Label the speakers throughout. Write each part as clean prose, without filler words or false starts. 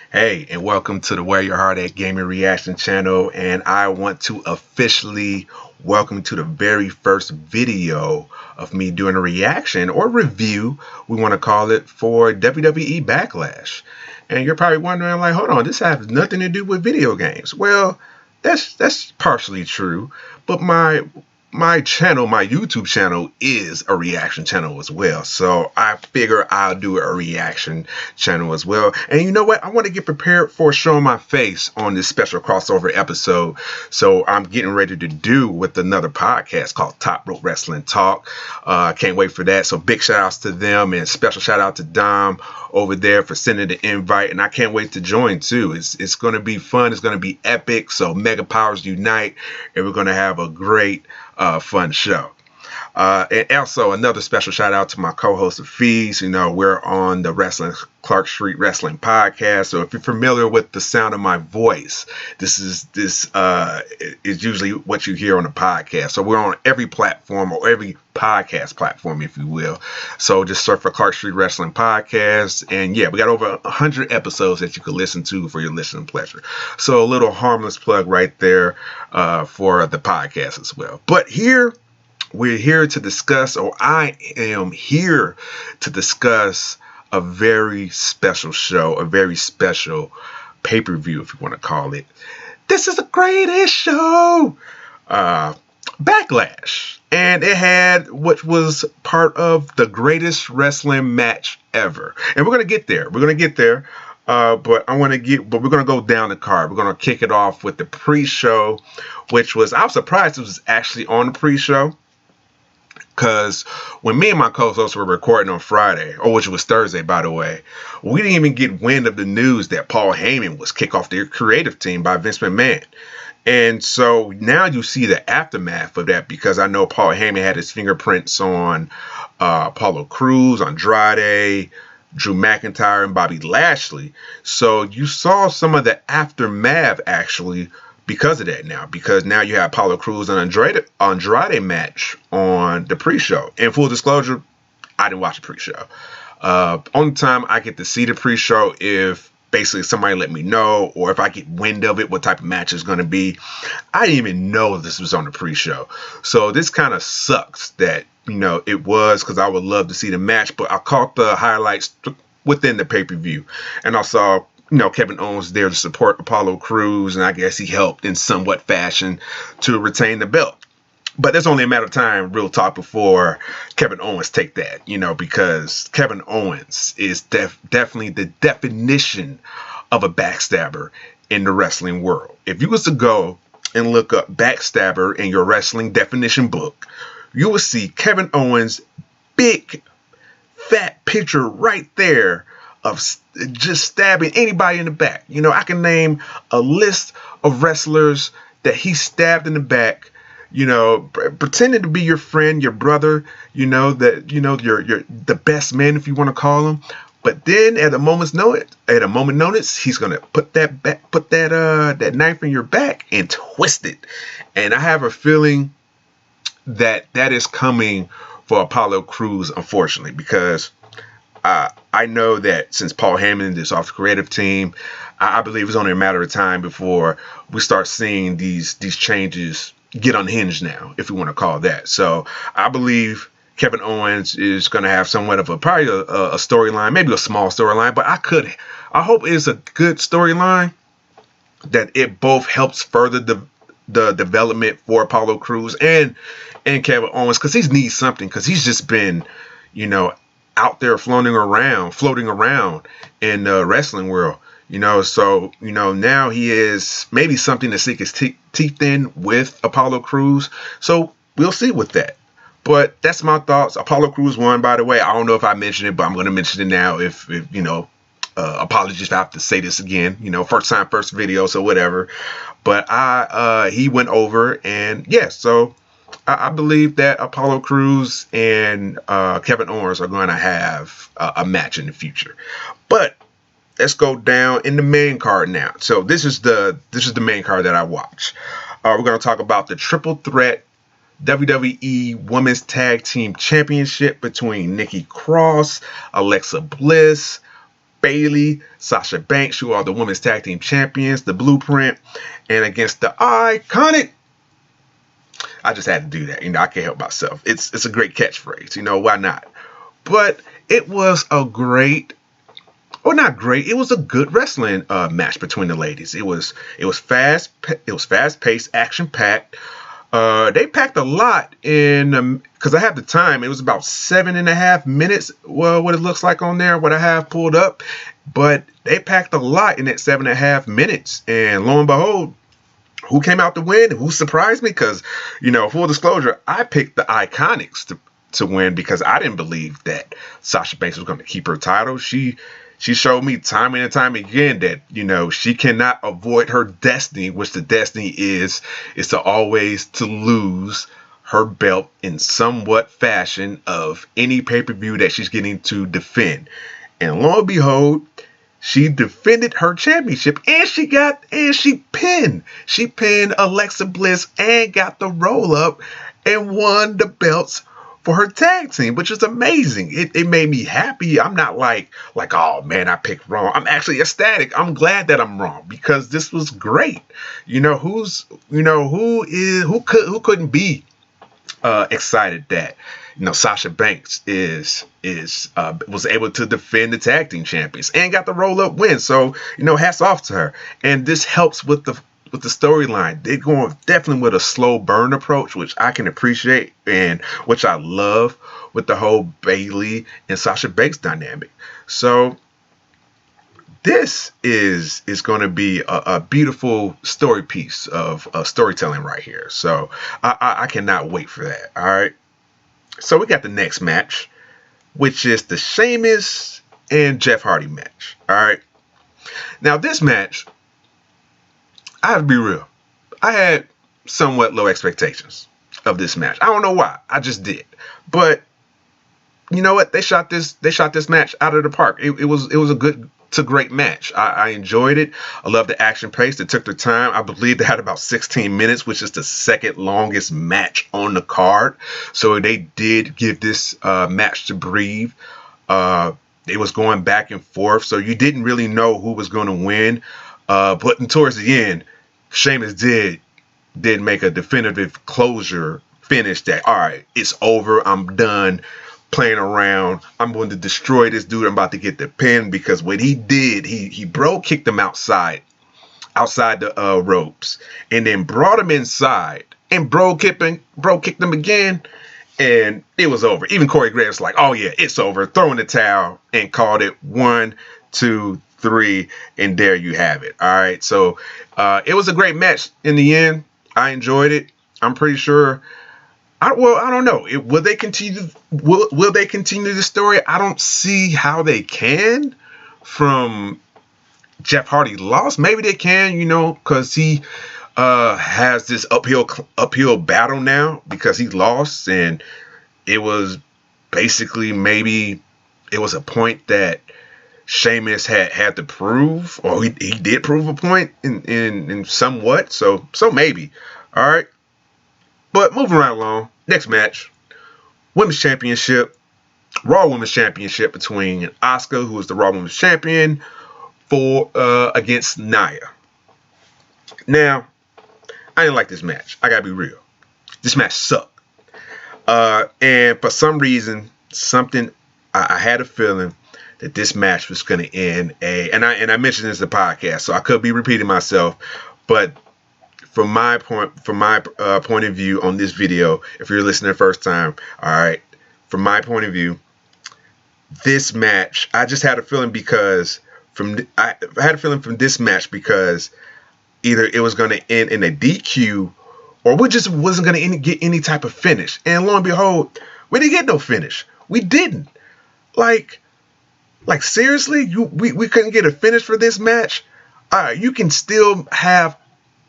Speaker 1: Hey, and welcome to the Where Your Heart At Gaming Reaction channel. And I want to officially welcome to the very first video of me doing a reaction or review, we want to call it, for WWE Backlash. And you're probably wondering, like, hold on, this has nothing to do with video games. Well, that's partially true, but my channel, my YouTube channel, is a reaction channel as well. So I figure I'll do a reaction channel as well. And you know what? I want to get prepared for showing my face on this special crossover episode. So I'm getting ready to do with another podcast called Top Rope Wrestling Talk. Can't wait for that. So big shout outs to them, and special shout out to Dom over there for sending the invite. And I can't wait to join too. It's going to be fun. It's going to be epic. So mega powers unite, and we're going to have a great fun show. And also another special shout out to my co-host of Fees. You know, we're on the Clark Street Wrestling podcast. So if you're familiar with the sound of my voice, this is usually what you hear on the podcast. So we're on every platform, or every podcast platform, if you will. So just search for Clark Street Wrestling podcast. And yeah, we got over 100 episodes that you can listen to for your listening pleasure. So a little harmless plug right there for the podcast as well. But we're here to discuss, or I am here to discuss, a very special show, a very special pay-per-view, if you want to call it. This is the greatest show! Backlash. And it had what was part of the greatest wrestling match ever. And we're going to get there. We're going to get there. But we're going to go down the card. We're going to kick it off with the pre-show, which was, I was surprised it was actually on the pre-show. Because when me and my co-hosts were recording on Friday, or which was Thursday, by the way, we didn't even get wind of the news that Paul Heyman was kicked off their creative team by Vince McMahon. And so now you see the aftermath of that, because I know Paul Heyman had his fingerprints on Apollo Crews, Andrade, Drew McIntyre, and Bobby Lashley. So you saw some of the aftermath actually because of that now, because now you have Apollo Crews and Andrade match on the pre-show. And full disclosure, I didn't watch the pre-show. Only time I get to see the pre-show if basically somebody let me know, or if I get wind of it, what type of match it's going to be. I didn't even know this was on the pre-show. So this kind of sucks that, you know, it was, because I would love to see the match, but I caught the highlights within the pay-per-view, and I saw, you know, Kevin Owens there to support Apollo Crews, and I guess he helped in somewhat fashion to retain the belt. But there's only a matter of time, real talk, before Kevin Owens take that, you know, because Kevin Owens is definitely the definition of a backstabber in the wrestling world. If you was to go and look up backstabber in your wrestling definition book, you will see Kevin Owens' big, fat picture right there of just stabbing anybody in the back. You know, I can name a list of wrestlers that he stabbed in the back, you know, pretending to be your friend, your brother, you know, that, you know, you're the best man, if you want to call him. But then at a moment notice, he's gonna put that knife in your back and twist it. And I have a feeling that is coming for Apollo Crews, unfortunately, because I know that since Paul Heyman is off the creative team, I believe it's only a matter of time before we start seeing these changes get unhinged now, if you want to call that. So I believe Kevin Owens is going to have somewhat of probably a storyline, maybe a small storyline, but I hope it's a good storyline, that it both helps further the development for Apollo Crews and Kevin Owens, because he needs something, because he's just been, you know, out there floating around in the wrestling world, you know. So, you know, now he is maybe something to sink his teeth in with Apollo Crews. So we'll see with that. But that's my thoughts. Apollo Crews won, by the way. I don't know if I mentioned it, but I'm going to mention it now. If you know, apologies if I have to say this again. You know, first time, first video, so whatever. But he went over, and yeah, so I believe that Apollo Crews and Kevin Owens are going to have a match in the future. But let's go down in the main card now. So this is the main card that I watch. We're going to talk about the triple threat WWE Women's Tag Team Championship between Nikki Cross, Alexa Bliss, Bayley, Sasha Banks, who are the women's tag team champions, the Blueprint, and against the Iconic. I just had to do that. I can't help myself. It's a great catchphrase. Why not? But it was a great, or not great. It was a good wrestling match between the ladies. It was fast. It was fast paced, action packed. They packed a lot in, because I have the time. It was about 7.5 minutes. Well, what it looks like on there, what I have pulled up. But they packed a lot in that 7.5 minutes. And lo and behold, who came out to win? Who surprised me? Because, full disclosure, I picked the Iconics to win because I didn't believe that Sasha Banks was going to keep her title. She showed me time and time again that, she cannot avoid her destiny, which the destiny is to always to lose her belt in somewhat fashion of any pay-per-view that she's getting to defend. And lo and behold, she defended her championship and she pinned Alexa Bliss and got the roll up and won the belts for her tag team, which is amazing. It made me happy. I'm not like, oh man, I picked wrong. I'm actually ecstatic. I'm glad that I'm wrong because this was great. Who couldn't be excited that Sasha Banks was able to defend the tag team champions and got the roll up win. So hats off to her. And this helps with the storyline. They're going definitely with a slow burn approach, which I can appreciate and which I love with the whole Bayley and Sasha Banks dynamic. So this is going to be a beautiful story piece of storytelling right here. So I cannot wait for that. All right. So we got the next match, which is the Sheamus and Jeff Hardy match. All right. Now this match, I have to be real. I had somewhat low expectations of this match. I don't know why. I just did. But you know what? They shot this match out of the park. It was a good to great match. I enjoyed it. I love the action pace. They took their time. I believe they had about 16 minutes, which is the second longest match on the card. So they did give this match to breathe. It was going back and forth, so you didn't really know who was going to win. But towards the end, Sheamus did make a definitive closure finish that, all right, it's over. I'm done playing around. I'm going to destroy this dude. I'm about to get the pin, because what he did, he bro kicked him outside the ropes, and then brought him inside, and bro kicked him again, and it was over. Even Corey Graves like, oh yeah, it's over, throwing the towel, and called it 1, 2, 3, and there you have it. All right, so it was a great match in the end. I enjoyed it. I'm pretty sure. I don't know. Will they continue? Will they continue the story? I don't see how they can. From Jeff Hardy lost, maybe they can. Because he has this uphill battle now because he lost, and it was basically maybe it was a point that Sheamus had to prove, or he did prove a point in somewhat. So maybe. All right. But moving right along, next match, Women's Championship, Raw Women's Championship between Asuka, who is the Raw Women's Champion, against Nia. Now, I didn't like this match. I gotta be real. This match sucked. And for some reason, I had a feeling that this match was going to end and I mentioned this in the podcast, so I could be repeating myself, but from my point of view on this video, if you're listening the first time, all right, from my point of view, this match, I just had a feeling I had a feeling from this match because either it was going to end in a DQ, or we just wasn't going to get any type of finish. And lo and behold, we didn't get no finish. We didn't. Like seriously, we couldn't get a finish for this match. You can still have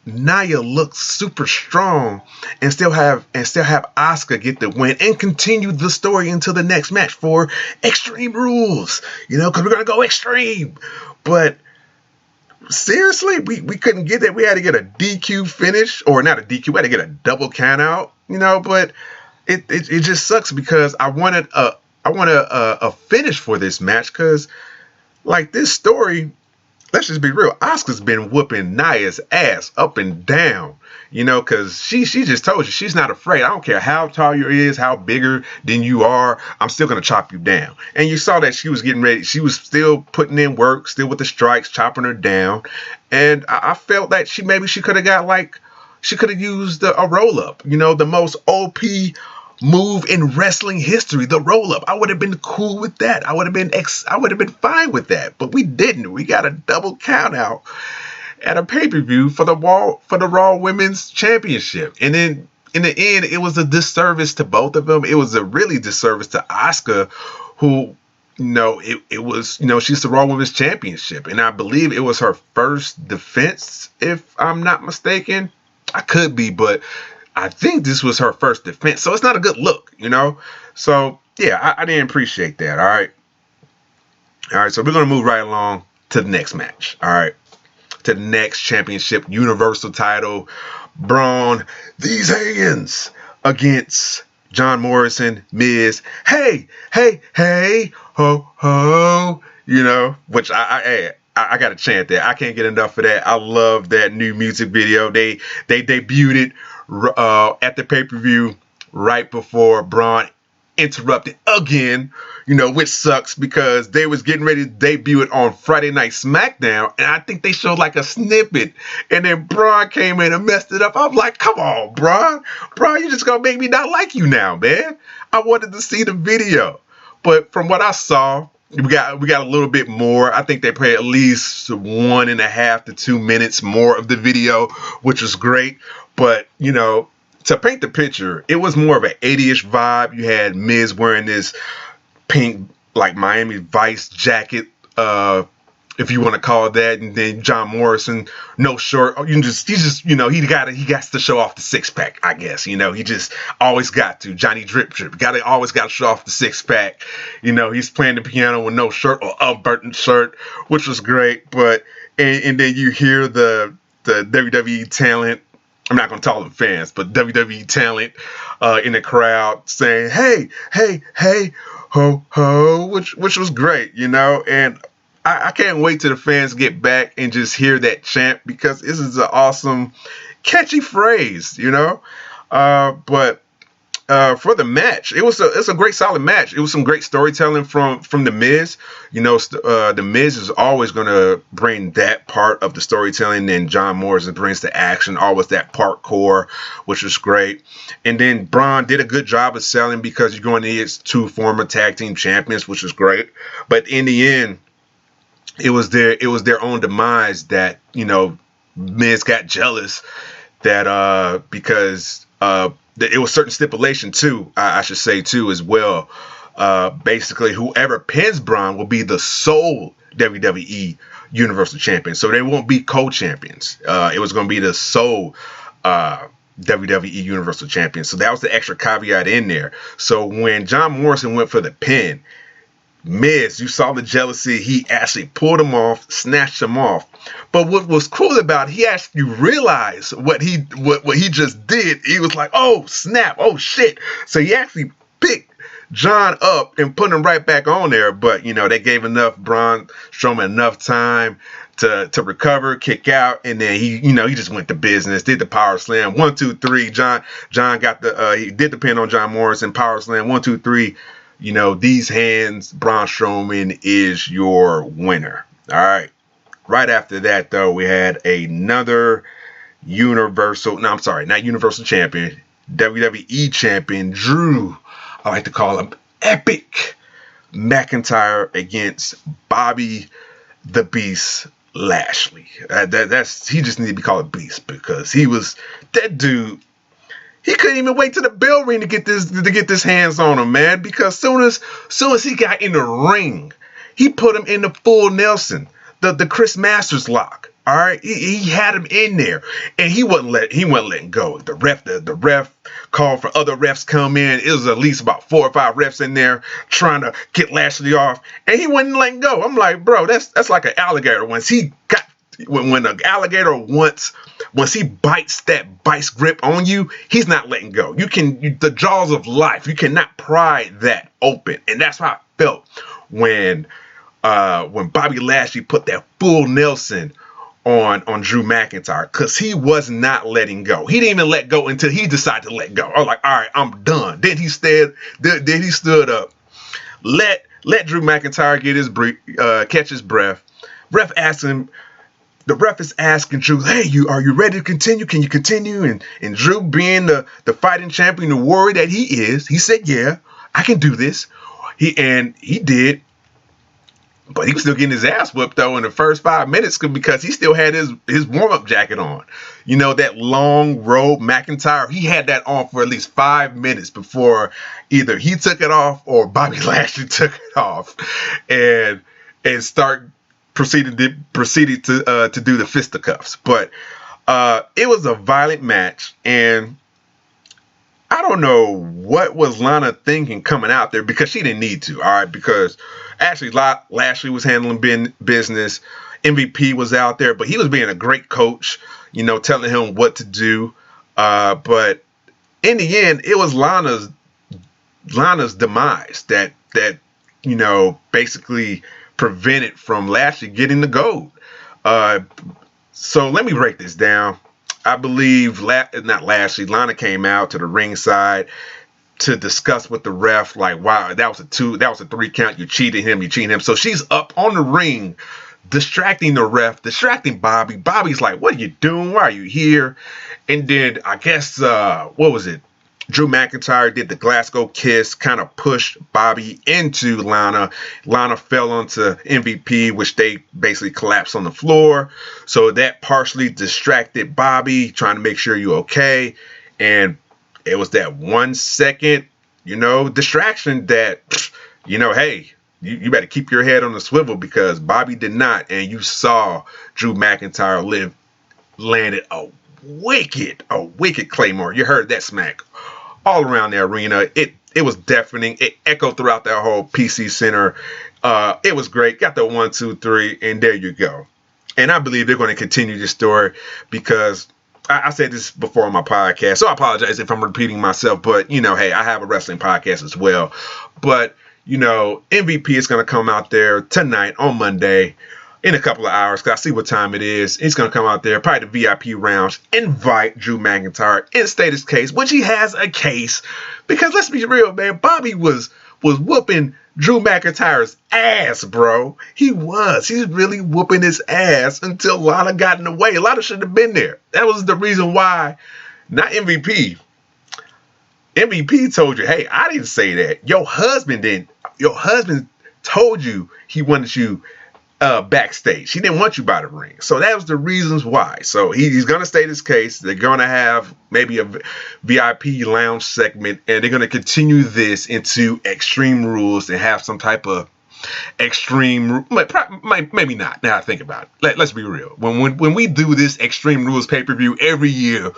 Speaker 1: Nia look super strong and still have Asuka get the win and continue the story into the next match for Extreme Rules, because we're gonna go extreme. But seriously, we couldn't get that. We had to get a DQ finish, or not a DQ. We had to get a double count out, But it just sucks because I wanted a finish for this match, because like this story, let's just be real. Asuka's been whooping Naya's ass up and down, you know, because she just told you she's not afraid. I don't care how tall you is, how bigger than you are. I'm still gonna chop you down. And you saw that she was getting ready. She was still putting in work, still with the strikes, chopping her down. And I felt that she could have got like she could have used a roll up. You know, the most OP move in wrestling history, the roll up. I would have been cool with that. I would have been fine with that. But we didn't. We got a double count out at a pay-per-view for the Raw Women's Championship. And then in the end, it was a disservice to both of them. It was a really disservice to Asuka, who, it was, she's the Raw Women's Championship. And I believe it was her first defense, if I'm not mistaken. I could be, but I think this was her first defense, so it's not a good look, So, yeah, I didn't appreciate that, all right? All right, so we're going to move right along to the next match, all right? To the next championship, Universal title, Braun, these hands against John Morrison, Miz. Hey, ho, ho, which I got to chant that. I can't get enough of that. I love that new music video. They debuted it at the pay-per-view right before Braun interrupted again, which sucks because they was getting ready to debut it on Friday Night SmackDown, and I think they showed like a snippet, and then Braun came in and messed it up. I'm like, come on, Braun, you just gonna make me not like you now, man. I wanted to see the video, but from what I saw, we got a little bit more. I think they played at least 1.5 to 2 minutes more of the video, which was great. But, to paint the picture, it was more of an 80-ish vibe. You had Miz wearing this pink, like Miami Vice jacket, if you want to call it that, and then John Morrison, no shirt. He got to show off the six pack, I guess. He just always got to. Johnny Drip, always got to show off the six pack. He's playing the piano with no shirt or a burnt shirt, which was great. But and then you hear the WWE talent. I'm not going to call them fans, but WWE talent in the crowd saying, hey, ho, ho, which was great, and I can't wait till the fans get back and just hear that chant because this is an awesome, catchy phrase, but for the match, it's a great solid match. It was some great storytelling from the Miz. The Miz is always going to bring that part of the storytelling, and John Morrison brings the action, always that parkour, which was great. And then Braun did a good job of selling because you're going to need two former tag team champions, which was great. But in the end, it was their own demise that Miz got jealous that because it was certain stipulation too, I should say too as well. Basically, whoever pins Braun will be the sole WWE Universal Champion, so they won't be co-champions. It was going to be the sole WWE Universal Champion, so that was the extra caveat in there. So when John Morrison went for the pin, Miz, you saw the jealousy. He actually pulled him off, snatched him off. But what was cool about it, he actually realized what he just did. He was like, oh, snap, oh, shit. So he actually picked John up and put him right back on there. But, they gave Braun Strowman enough time to recover, kick out, and then he just went to business, did the power slam. 1, 2, 3. John got he did the pin on John Morrison, power slam, 1, 2, 3. These hands, Braun Strowman is your winner. All right. Right after that, though, we had another not Universal Champion, WWE Champion, Drew, I like to call him Epic McIntyre against Bobby the Beast Lashley. He just needed to be called Beast because that dude. He couldn't even wait to the bell ring to get this hands on him, man. Because soon as he got in the ring, he put him in the full Nelson, the Chris Masters lock. All right, he had him in there, and he wasn't letting go. The ref called for other refs come in. It was at least about 4 or 5 refs in there trying to get Lashley off, and he wasn't letting go. I'm like, bro, that's like an alligator. When an alligator once he bites that vice grip on you, he's not letting go. The jaws of life, you cannot pry that open. And that's how I felt when when Bobby Lashley put that full Nelson on Drew McIntyre, because he was not letting go. He didn't even let go until he decided to let go. I was like, all right, I'm done. Then he stood up, let Drew McIntyre get his catch his breath. The ref is asking Drew, hey, are you ready to continue? Can you continue? And Drew, being the fighting champion, the warrior that he is, he said, yeah, I can do this. He did. But he was still getting his ass whipped, though, in the first 5 minutes because he still had his warm-up jacket on. You know, that long robe McIntyre, he had that on for at least 5 minutes before either he took it off or Bobby Lashley took it off and proceeded to do the fisticuffs. But it was a violent match, and I don't know what was Lana thinking coming out there, because she didn't need to, all right? Because actually Lashley was handling business. MVP was out there, but he was being a great coach, you know, telling him what to do. But in the end, it was Lana's demise that you know, basically prevented from Lashley getting the gold. So let me break this down. I believe Lana came out to the ringside to discuss with the ref, like, wow, that was a 3 count. You cheated him. So she's up on the ring, distracting the ref, distracting Bobby. Bobby's like, what are you doing? Why are you here? And then I guess, what was it? Drew McIntyre did the Glasgow kiss, kind of pushed Bobby into Lana. Lana fell onto MVP, which they basically collapsed on the floor. So that partially distracted Bobby, trying to make sure you're okay. And it was that 1 second, you know, distraction that, you know, hey, you better keep your head on the swivel, because Bobby did not. And you saw Drew McIntyre landed a wicked Claymore. You heard that smack all around the arena. It was deafening. It echoed throughout that whole PC Center. It was great. Got the 1, 2, 3, and there you go. And I believe they're going to continue this story, because I said this before on my podcast, so I apologize if I'm repeating myself, but, you know, hey, I have a wrestling podcast as well. But, you know, MVP is going to come out there tonight on Monday in a couple of hours, because I see what time it is. He's going to come out there, probably the VIP rounds, invite Drew McIntyre and state his case, which he has a case, because let's be real, man, Bobby was whooping Drew McIntyre's ass, bro. He's really whooping his ass until Lana got in the way. Lana shouldn't have been there. That was the reason why, not MVP. MVP told you, hey, I didn't say that. Your husband didn't. Your husband told you he wanted you backstage. He didn't want you by the ring. So that was the reasons why. So he's going to state his case. They're going to have maybe a VIP lounge segment, and they're going to continue this into Extreme Rules and have some type of Extreme, maybe not. Now I think about it. Let's be real. When we do this Extreme Rules pay-per-view every year,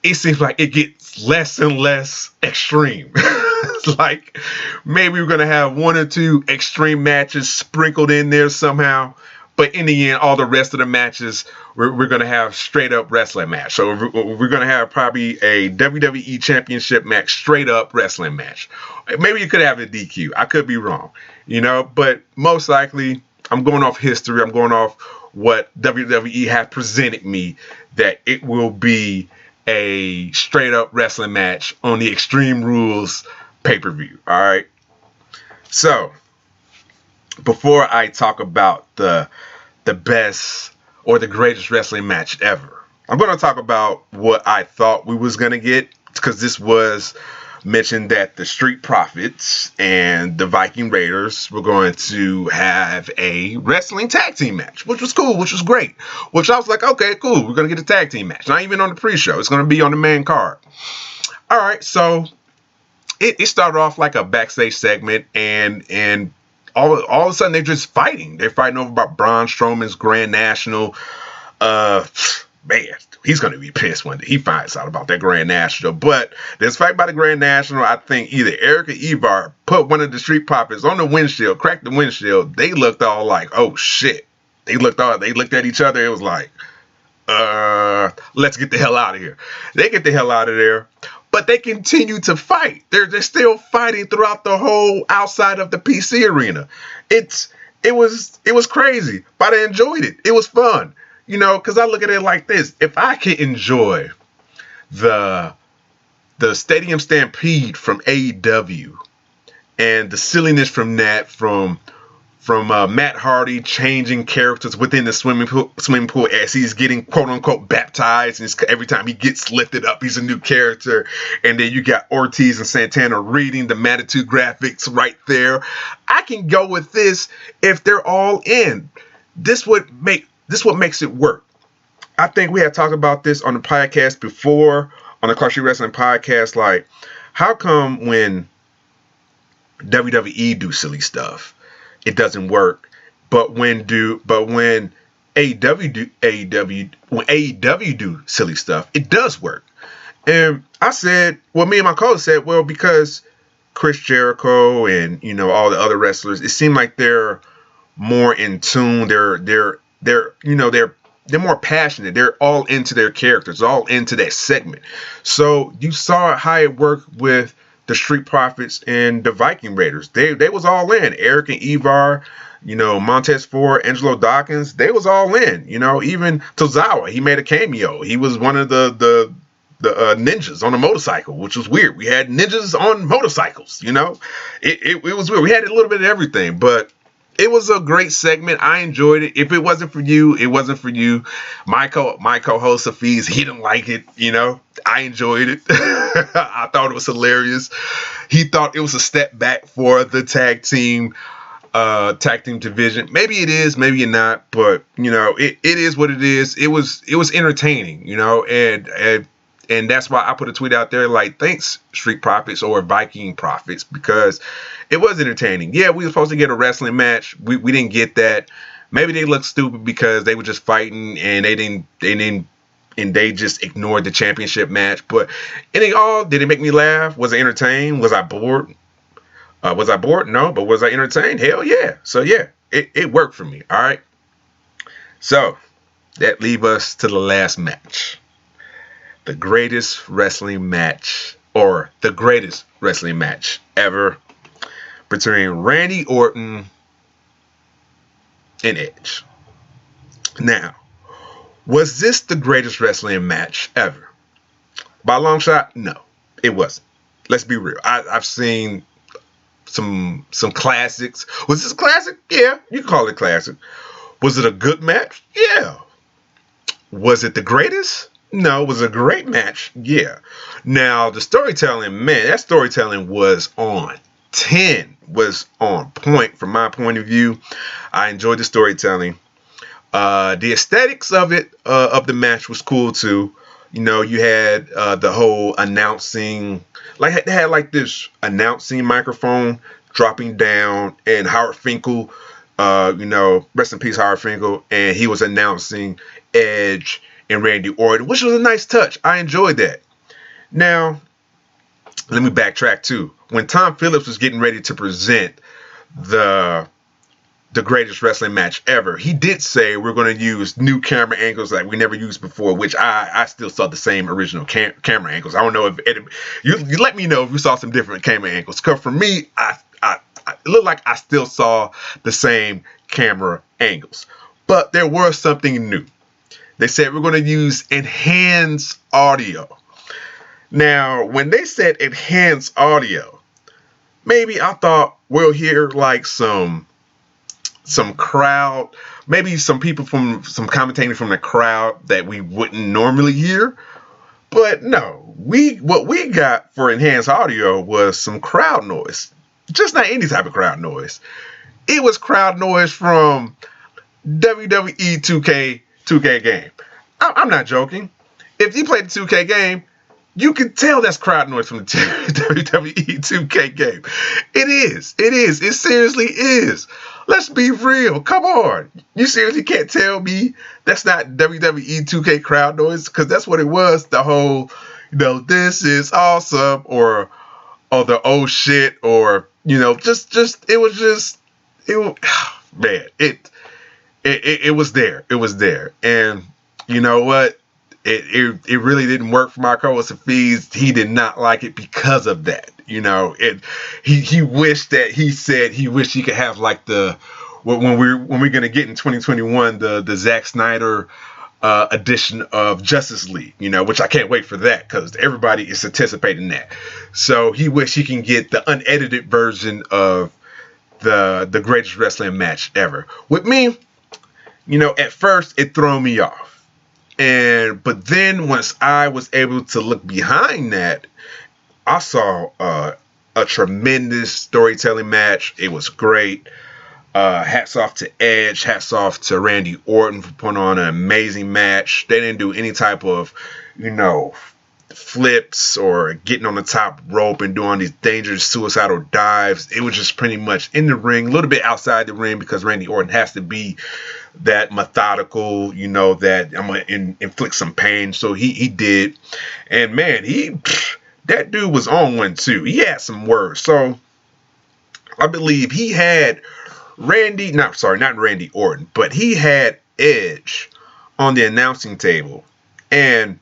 Speaker 1: it seems like it gets less and less extreme. It's like maybe we're going to have 1 or 2 extreme matches sprinkled in there somehow. But in the end, all the rest of the matches, we're going to have straight up wrestling match. So we're going to have probably a WWE Championship match, straight up wrestling match. Maybe you could have a DQ. I could be wrong, you know, but most likely I'm going off history. I'm going off what WWE has presented me, that it will be a straight up wrestling match on the Extreme Rules pay-per-view. All right. So before I talk about the best or the greatest wrestling match ever, I'm going to talk about what I thought we was going to get, because this was mentioned that the Street Profits and the Viking Raiders were going to have a wrestling tag team match, which was cool, which was great, which I was like, okay, cool. We're going to get a tag team match. Not even on the pre-show. It's going to be on the main card. All right. So it started off like a backstage segment, and all of a sudden they're just fighting. They're fighting over about Braun Strowman's Grand National. Man, he's going to be pissed when he finds out about that Grand National. But this fight by the Grand National, I think either Eric or Ivar put one of the Street Profits on the windshield, cracked the windshield. They looked all like, oh shit. They looked at each other. It was like, let's get the hell out of here. They get the hell out of there. But they continue to fight. They're still fighting throughout the whole outside of the PC arena. It's it was crazy, but I enjoyed it. It was fun, because I look at it like this: if I can enjoy the Stadium Stampede from AEW and the silliness from that, from Matt Hardy changing characters within the swimming pool as he's getting quote unquote baptized, and every time he gets lifted up, he's a new character. And then you got Ortiz and Santana reading the Manitou graphics right there. I can go with this if they're all in. This what makes it work. I think we had talked about this on the podcast before, on the Crush Wrestling podcast. Like, how come when WWE do silly stuff, it doesn't work, but when AEW do silly stuff, it does work? And I said, well, me and my co-host said, well, because Chris Jericho and all the other wrestlers, it seemed like they're more in tune. They're more passionate. They're all into their characters, all into that segment. So you saw how it worked with the Street Profits and the Viking Raiders. They was all in. Eric and Ivar, Montez Ford, Angelo Dawkins, they was all in. Even Tozawa, he made a cameo. He was one of the ninjas on a motorcycle, which was weird. We had ninjas on motorcycles. It was weird. We had a little bit of everything, but it was a great segment. I enjoyed it. If it wasn't for you, it wasn't for you. My co-host Hafiz, he didn't like it. I enjoyed it. I thought it was hilarious. He thought it was a step back for the tag team division. Maybe it is, maybe not, but it is what it is. It was entertaining, and that's why I put a tweet out there like, thanks Street Profits or Viking Profits, because it was entertaining. Yeah, we were supposed to get a wrestling match. We didn't get that. Maybe they looked stupid because they were just fighting and they just ignored the championship match. But in all, did it make me laugh? Was I entertained? Was I bored? No, but was I entertained? Hell yeah. So yeah, it worked for me. All right. So that leaves us to the last match. The greatest wrestling match, or the greatest wrestling match ever, between Randy Orton and Edge. Now, was this the greatest wrestling match ever? By a long shot, no, it wasn't. Let's be real. I've seen some classics. Was this a classic? Yeah, you can call it classic. Was it a good match? Yeah. Was it the greatest? No. Was it a great match? Yeah. Now, the storytelling, man, that storytelling was on 10, was on point from my point of view. I enjoyed the storytelling. The aesthetics of it, of the match, was cool too. You had the whole announcing, like they had like this announcing microphone dropping down, and Howard Finkel, rest in peace Howard Finkel, and he was announcing Edge and Randy Orton, which was a nice touch. I enjoyed that. Now, let me backtrack too. When Tom Phillips was getting ready to present the greatest wrestling match ever, he did say we're going to use new camera angles like we never used before, which I still saw the same original camera angles. I don't know if you let me know if you saw some different camera angles. Because for me, it looked like I still saw the same camera angles. But there was something new. They said we're going to use enhanced audio. Now, when they said enhanced audio, maybe I thought we'll hear like some crowd, maybe some people from some commentating from the crowd that we wouldn't normally hear. But no, what we got for enhanced audio was some crowd noise. Just not any type of crowd noise. It was crowd noise from WWE 2K game. I'm not joking. If you played the 2K game, you can tell that's crowd noise from the WWE 2K game. It is. It seriously is. Let's be real. Come on. You seriously can't tell me that's not WWE 2K crowd noise? Because that's what it was. The whole, this is awesome, or the oh shit, or, it was man, it was there. It was there. And you know what? It really didn't work for my co-host Hafiz. He did not like it because of that. He wished that he wished he could have like the when we're gonna get in 2021 the Zack Snyder edition of Justice League, which I can't wait for that because everybody is anticipating that. So he wish he can get the unedited version of the greatest wrestling match ever. With me, at first it threw me off, but then once I was able to look behind that, I saw a tremendous storytelling match. It was great. Hats off to Edge. Hats off to Randy Orton for putting on an amazing match. They didn't do any type of, flips or getting on the top rope and doing these dangerous suicidal dives. It was just pretty much in the ring, a little bit outside the ring because Randy Orton has to be that methodical, that I'm going to inflict some pain. So he did. And man, that dude was on one too. He had some words. So I believe he had not Randy Orton, but he had Edge on the announcing table. And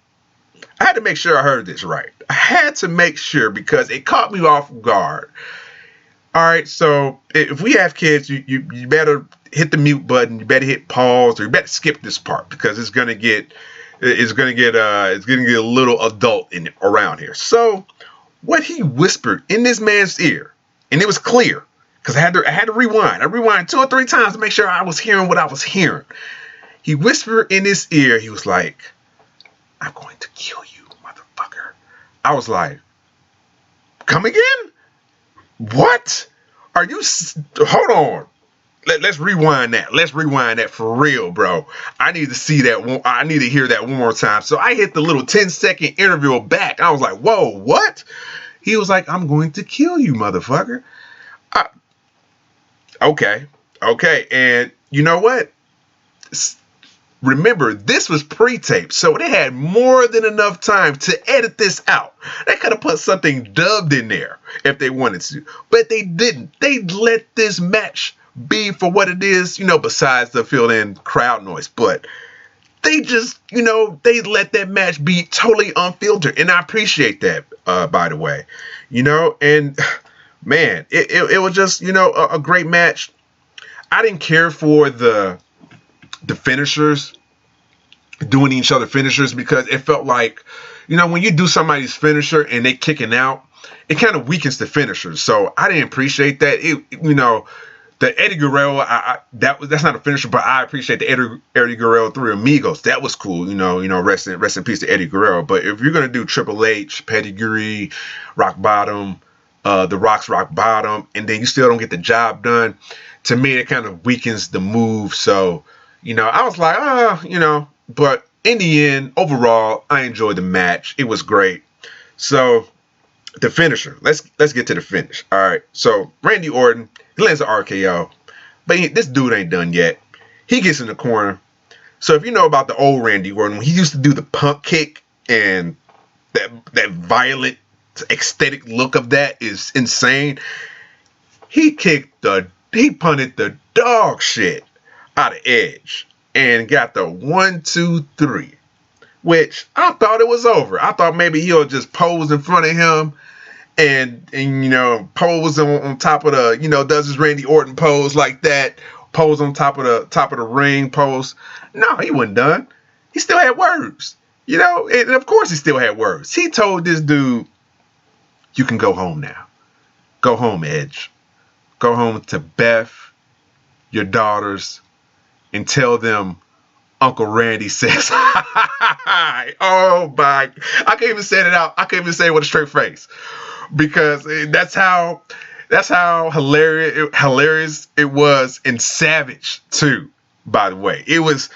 Speaker 1: I had to make sure I heard this right. I had to make sure because it caught me off guard. All right, so if we have kids, you better hit the mute button. You better hit pause, or you better skip this part because it's gonna get a little adult around here. So what he whispered in this man's ear, and it was clear because I had to rewind. I rewind 2 or 3 times to make sure I was hearing what I was hearing. He whispered in his ear. He was like, "I'm going to kill you, motherfucker." I was like, "Come again? What? Are you? Hold on. Let's rewind that. Let's rewind that for real, bro. I need to see that. I need to hear that one more time." So I hit the little 10-second interval back. I was like, "Whoa, what?" He was like, "I'm going to kill you, motherfucker." Okay. And you know what? Remember, this was pre-taped, so they had more than enough time to edit this out. They could have put something dubbed in there if they wanted to, but they didn't. They let this match be for what it is, besides the fill-in crowd noise. But they just, they let that match be totally unfiltered, and I appreciate that, by the way. And man, it was just, a great match. I didn't care for the finishers, doing each other finishers, because it felt like, when you do somebody's finisher and they kicking out, it kind of weakens the finishers. So I didn't appreciate that. The Eddie Guerrero, that's not a finisher, but I appreciate the Eddie Guerrero Three Amigos. That was cool. Rest in peace to Eddie Guerrero. But if you're gonna do Triple H, Pedigree, Rock Bottom, The Rock's Rock Bottom, and then you still don't get the job done, to me it kind of weakens the move. So I was like, but in the end, overall, I enjoyed the match. It was great. So the finisher, let's get to the finish. All right. So Randy Orton, he lands an RKO, but this dude ain't done yet. He gets in the corner. So if you know about the old Randy Orton, when he used to do the pump kick, and that violent, ecstatic look of that is insane. He punted the dog shit out of Edge and got the 1, 2, 3, which I thought it was over. I thought maybe he'll just pose in front of him and pose on top of the, does his Randy Orton pose like that, pose on top of the ring pose. No, he wasn't done. He still had words, and of course he still had words. He told this dude, "You can go home now. Go home, Edge. Go home to Beth, your daughters, and tell them Uncle Randy says," oh my, I can't even say it out. I can't even say it with a straight face, because that's how hilarious it was, and savage too, by the way. It was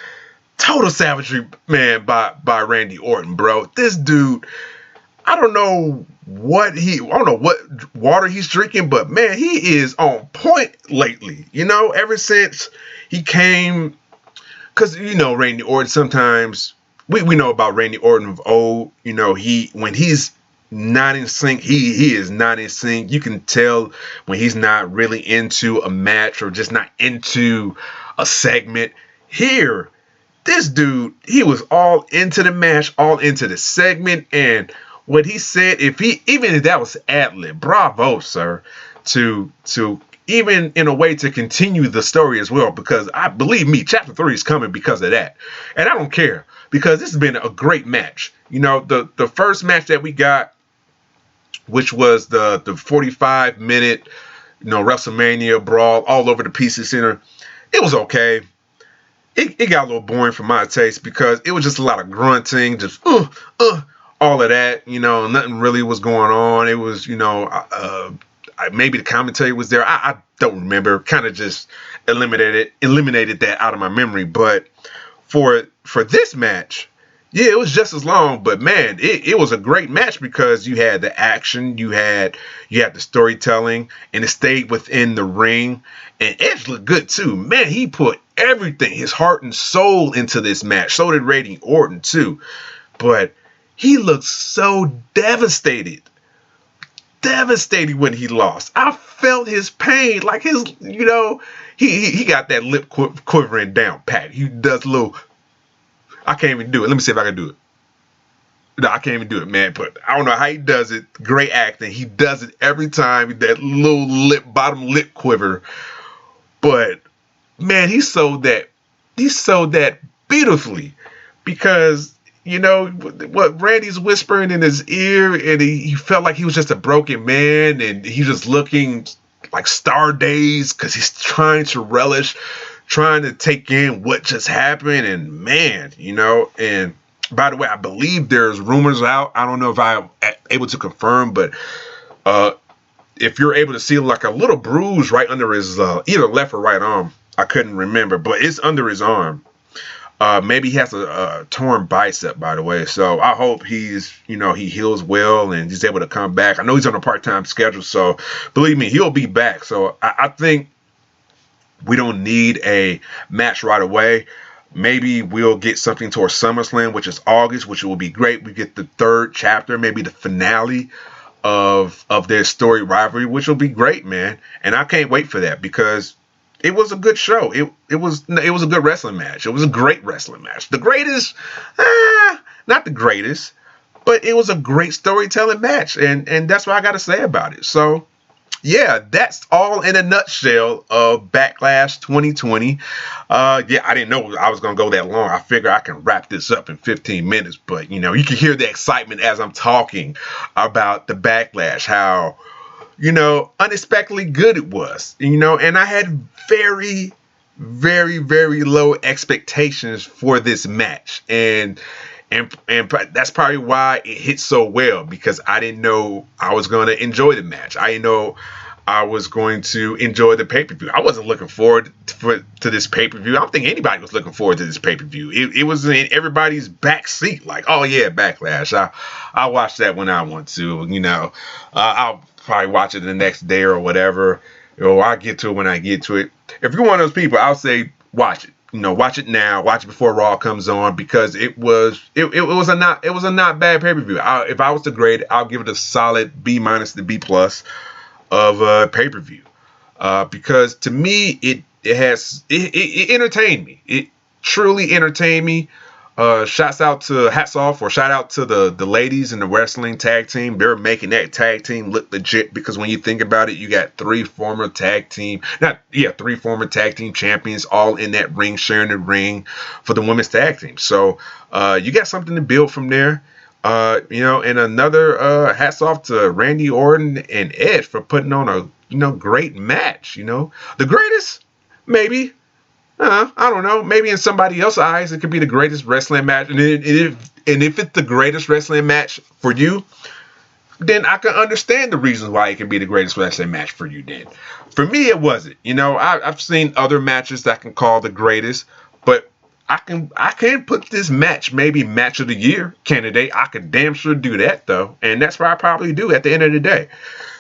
Speaker 1: total savagery, man, by Randy Orton, bro. This dude, I don't know what water he's drinking, but man, he is on point lately. Ever since he came, because Randy Orton, sometimes we know about Randy Orton of old. When he's not in sync, he is not in sync. You can tell when he's not really into a match or just not into a segment. Here, this dude, he was all into the match, all into the segment, and what he said, even if that was ad-lib, bravo, sir, to even in a way to continue the story as well, because I believe me, chapter 3 is coming because of that. And I don't care, because this has been a great match. The first match that we got, which was the 45-minute WrestleMania brawl all over the PC Center, it was okay. It got a little boring for my taste, because it was just a lot of grunting, just all of that. Nothing really was going on. It was, maybe the commentary was there. I don't remember. Kind of just eliminated that out of my memory. But for this match, yeah, it was just as long. But man, it was a great match, because you had the action, you had the storytelling, and it stayed within the ring. And Edge looked good too. Man, he put everything, his heart and soul, into this match. So did Randy Orton too. But he looked so devastated when he lost. I felt his pain, like his, he got that lip quivering down pat. He does a little. I can't even do it. Let me see if I can do it. No, I can't even do it, man. But I don't know how he does it. Great acting. He does it every time. That little bottom lip quiver. But man, he sold that beautifully, because what Randy's whispering in his ear, and he felt like he was just a broken man, and he was looking like star days, because he's trying to relish, trying to take in what just happened. And man, and by the way, I believe there's rumors out. I don't know if I'm able to confirm, but if you're able to see like a little bruise right under his either left or right arm, I couldn't remember, but it's under his arm. Maybe he has a torn bicep, by the way. So I hope he heals well and he's able to come back. I know he's on a part-time schedule, so believe me, he'll be back. So I think we don't need a match right away. Maybe we'll get something towards SummerSlam, which is August, which will be great. We get the third chapter, maybe the finale of their story rivalry, which will be great, man. And I can't wait for that, because it was a good show. It was a good wrestling match. It was a great wrestling match. The greatest, not the greatest, but it was a great storytelling match, and that's what I got to say about it. So yeah, that's all in a nutshell of Backlash 2020. I didn't know I was going to go that long. I figure I can wrap this up in 15 minutes, but you can hear the excitement as I'm talking about the Backlash, how, unexpectedly good it was, and I had very, very, very low expectations for this match. And that's probably why it hit so well, because I didn't know I was going to enjoy the match. I didn't know I was going to enjoy the pay-per-view. I wasn't looking forward to this pay-per-view. I don't think anybody was looking forward to this pay-per-view. It was in everybody's back seat, like, oh yeah, Backlash. I'll watch that when I want to. I'll probably watch it the next day or whatever. I'll get to it when I get to it. If you're one of those people, I'll say watch it. Watch it now. Watch it before Raw comes on, because it was a not bad pay-per-view. If I was to grade it, I'll give it a solid B- to B+ of pay-per-view, because to me it entertained me. It truly entertained me. Shout out to the ladies in the wrestling tag team. They're making that tag team look legit, because when you think about it, you got three former tag team champions all in that ring, sharing the ring for the women's tag team. So you got something to build from there. And another hats off to Randy Orton and Edge for putting on a great match. The greatest, maybe. I don't know. Maybe in somebody else's eyes, it could be the greatest wrestling match. And if it's the greatest wrestling match for you, then I can understand the reasons why it can be the greatest wrestling match for you. Then, for me, it wasn't. I've seen other matches that I can call the greatest, but I can put this match maybe match of the year candidate. I could damn sure do that though, and that's what I probably do at the end of the day.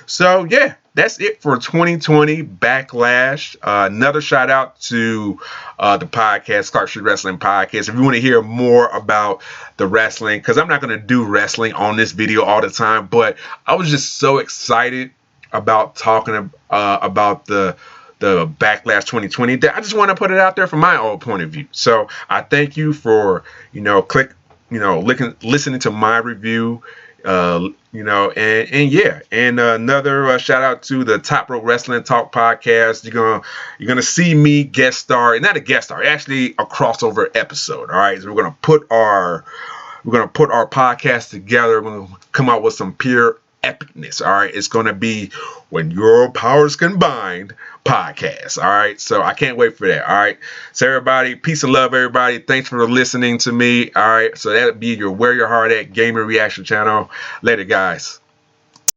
Speaker 1: So yeah, that's it for 2020 Backlash. Another shout out to the podcast, Clark Street Wrestling Podcast. If you want to hear more about the wrestling, because I'm not going to do wrestling on this video all the time, but I was just so excited about talking about the Backlash 2020 that I just want to put it out there from my own point of view. So I thank you for listening to my review. And yeah, and another shout out to the Top Rope Wrestling Talk podcast. You're gonna see me guest star, not a guest star, actually a crossover episode. All right, so we're gonna put our podcast together. We're gonna come out with some pure epicness. All right, it's gonna be when your powers combined podcast. All right, so I can't wait for that. All right, so everybody, peace and love, everybody. Thanks for listening to me. All right, so that'll be your Where Your Heart At Gamer Reaction channel. Later, guys.